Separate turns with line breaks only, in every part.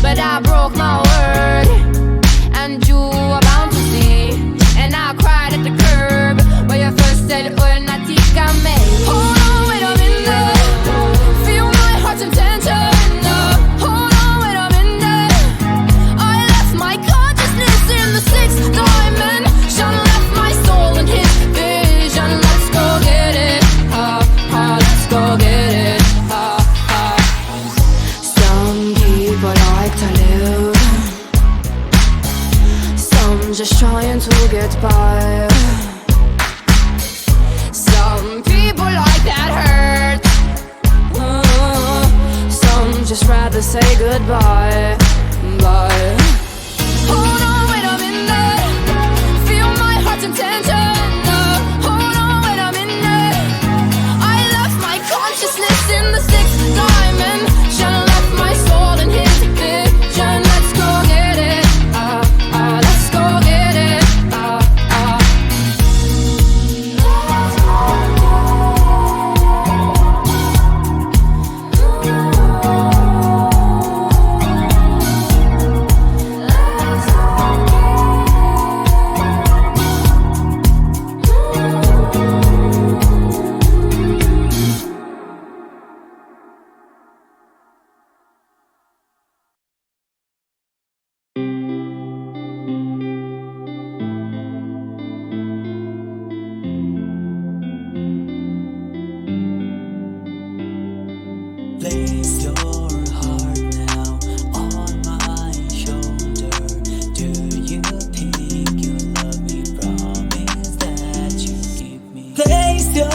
but I broke my word, and you were bound to see. And I cried at the curb where you first said, "Well, Natika me." Hold on, wait a minute. Feel my heart's intention. Hold on, wait a minute. I left my consciousness in the sixth dimension, left my soul in his vision. Let's go get it. Let's go get it. Some people like to live, some just trying to get by. Some people like that hurt, some just rather say goodbye. Bye. Hold on, wait a minute. Feel my heart's intention. Hold on, wait a minute. I left my consciousness in the sixth dimension, left my soul in his vision. Let's go get it. Let's go get it.
Place your heart now on my shoulder. Do you think you love me? Promise that you give me. Place your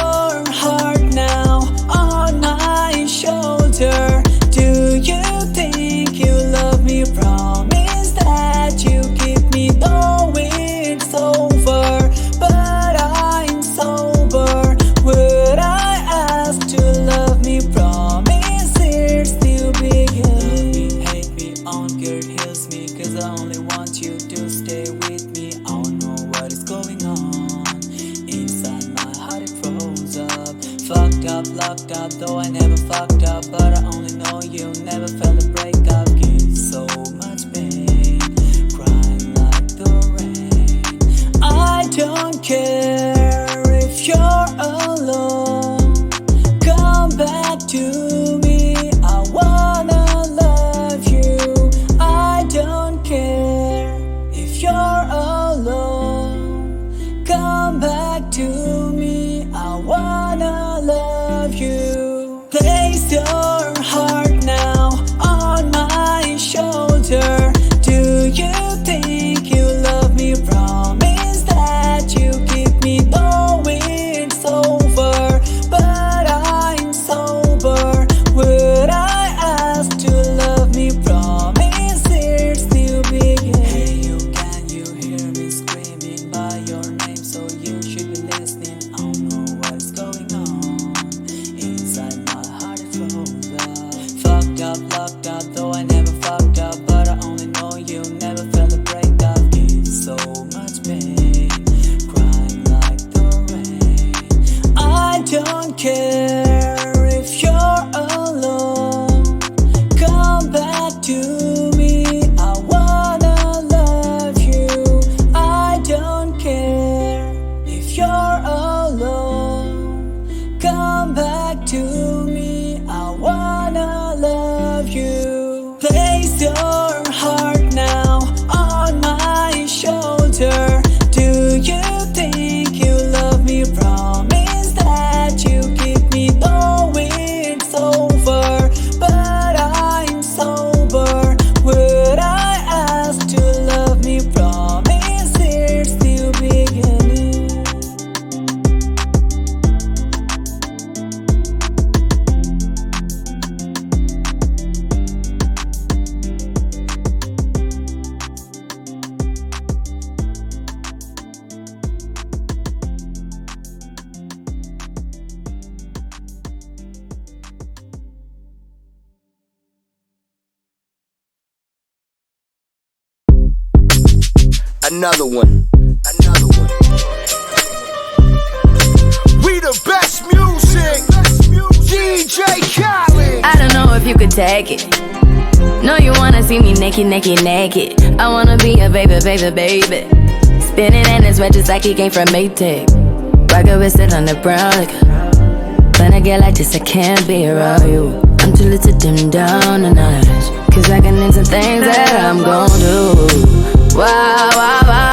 heart now on my shoulder. Do you think you love me? Promise that you give me. Though it's over, but I'm sober. Would I ask to love me? Promise it's still beginning. Love me, hate me, on good heals me, 'cause I only want you to stay with me. I don't know what is going on inside my heart, it froze up. Fucked up, locked up, though I never fucked up. But I only know you never felt a breakup. Give so much pain, crying like the rain. I don't care if you're alone. Come back to me, I wanna love you. I don't care if you're alone. Come back to me, I wanna love you. Place your heart now on my shoulder. Do you think you love me? Promise that you give me. Though it's over, but I'm sober. Would I ask to love me? Promise it's still beginning. Hey, can you hear me screaming by your name? So you should be listening. I don't know what's going on inside my heart, it froze up. Fucked up, locked up, though I never fucked up. But I only know you never felt a breakup. Give so much pain, crying like the rain. I don't care if you're alone. Come back to me, I wanna love you. I don't care if you're alone. Come back to me, I wanna love you. Place your heart now on my shoulder. Do you think you love me? Promise that you give me. Though it's over, but I'm sober. Would I ask to love me? Promise it's still beginning.
Another one. We the best music. DJ Khaled.
I don't know if you could take it. know you wanna see me naked, naked, naked. I wanna be a baby, baby, baby. Spinning in his red just like he came from Maytag. Rocket with it on the brown liquor. When I get like this, I can't be around you. I'm too little to dim down a notch. Cause I can into things that I'm gon' do. Wow, wow, wow.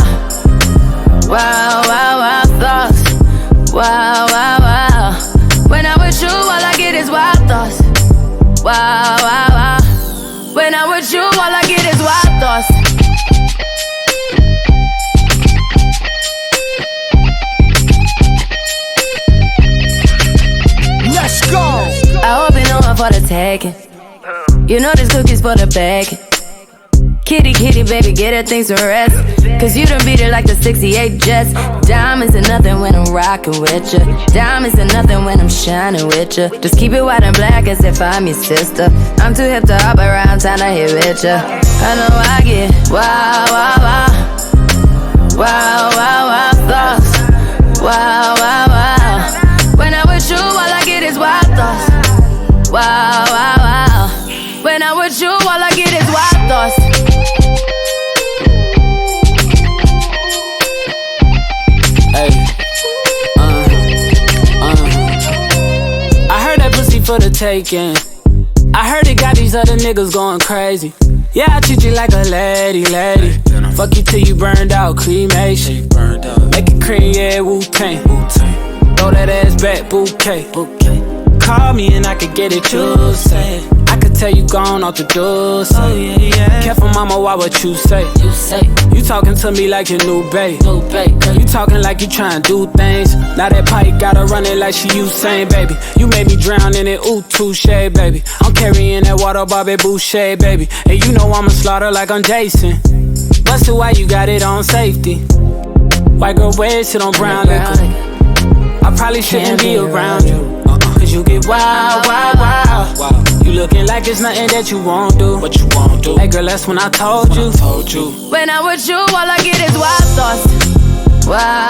Wow, wow, wow, thoughts. Wow, wow, wow. When I'm with you, all I get is wild thoughts. Wow, wow, wow. When I'm with you, all I get is wild thoughts.
Let's go.
I hope you know I'm for the taking. You know this cookie's for the bag. Kitty, kitty, baby, get her things to rest. Cause you done beat it like the 68 Jets. Diamonds are nothing when I'm rockin' with ya. Diamonds are nothing when I'm shining with ya. Just keep it white and black as if I'm your sister. I'm too hip to hop around, time to hit with ya. I know I get wow, wow, wow. Wow, wow, wow, thoughts. Wow, wow, wow. When I'm with you, all I get is wild thoughts. Wow, wow, wow. When I'm with you, all I get is wild thoughts.
Hey, I heard that pussy for the taking. I heard it got these other niggas going crazy. Yeah, I treat you like a lady, lady. Fuck you till you burned out, cremation. Make it cream, yeah, Wu-Tang. Throw that ass back, bouquet. Call me and I could get it, you say. I could tell you gone off the door, say. Oh, yeah, yeah. Careful, mama, why what you say? You talking to me like your new babe. You talking like you trying to do things. Now that pipe gotta run it like she Usain, baby. You made me drown in it, ooh, touche, baby. I'm carrying that water, Bobby Boucher, baby. And you know I'ma slaughter like I'm Jason. Busted, why you got it on safety? White girl, wear shit on brown liquor. I probably shouldn't be around you. Cause you get wild, wild, wild. You looking like it's nothing that you won't do. What you won't do? Hey girl, that's when I told you.
When I'm with you, all I get is wild thoughts. Wow.